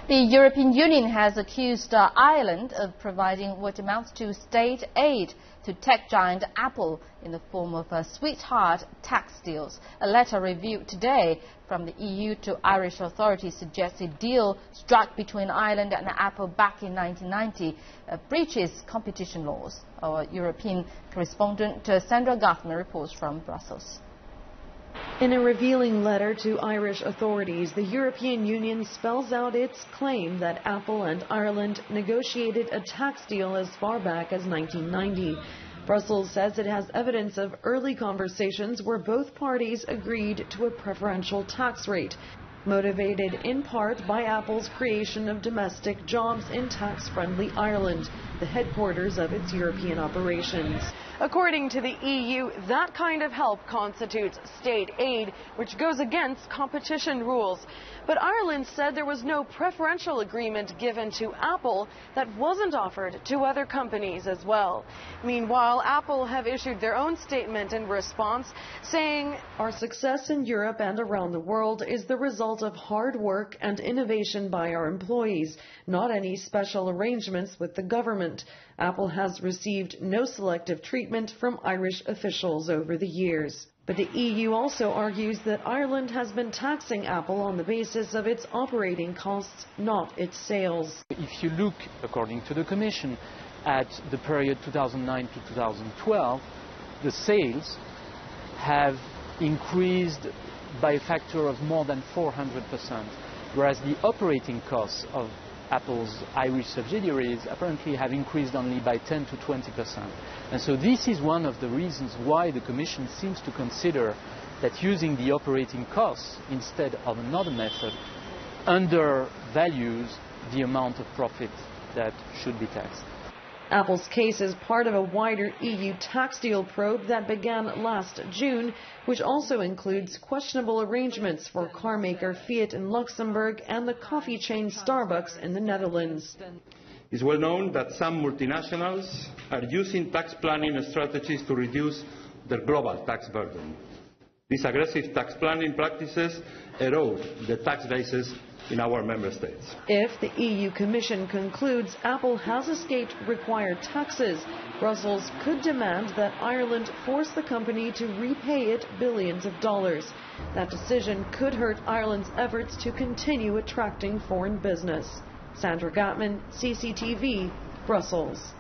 The European Union has accused Ireland of providing what amounts to state aid to tech giant Apple in the form of sweetheart tax deals. A letter reviewed today from the EU to Irish authorities suggests a deal struck between Ireland and Apple back in 1990 breaches competition laws. Our European correspondent Sandra Gathman reports from Brussels. In a revealing letter to Irish authorities, the European Union spells out its claim that Apple and Ireland negotiated a tax deal as far back as 1990. Brussels says it has evidence of early conversations where both parties agreed to a preferential tax rate, motivated in part by Apple's creation of domestic jobs in tax-friendly Ireland, the headquarters of its European operations. According to the EU, that kind of help constitutes state aid, which goes against competition rules. But Ireland said there was no preferential agreement given to Apple that wasn't offered to other companies as well. Meanwhile, Apple have issued their own statement in response, saying, "Our success in Europe and around the world is the result of hard work and innovation by our employees, not any special arrangements with the government. Apple has received no selective treatment from Irish officials over the years." But the EU also argues that Ireland has been taxing Apple on the basis of its operating costs, not its sales. If you look, according to the Commission, at the period 2009 to 2012, the sales have increased by a factor of more than 400%, whereas the operating costs of Apple's Irish subsidiaries apparently have increased only by 10 to 20%. And so this is one of the reasons why the Commission seems to consider that using the operating costs instead of another method undervalues the amount of profit that should be taxed. Apple's case is part of a wider EU tax deal probe that began last June, which also includes questionable arrangements for car maker Fiat in Luxembourg and the coffee chain Starbucks in the Netherlands. It's well known that some multinationals are using tax planning strategies to reduce their global tax burden. These aggressive tax planning practices erode the tax bases in our member states. If the EU Commission concludes Apple has escaped required taxes, Brussels could demand that Ireland force the company to repay it billions of dollars. That decision could hurt Ireland's efforts to continue attracting foreign business. Sandra Gathman, CCTV, Brussels.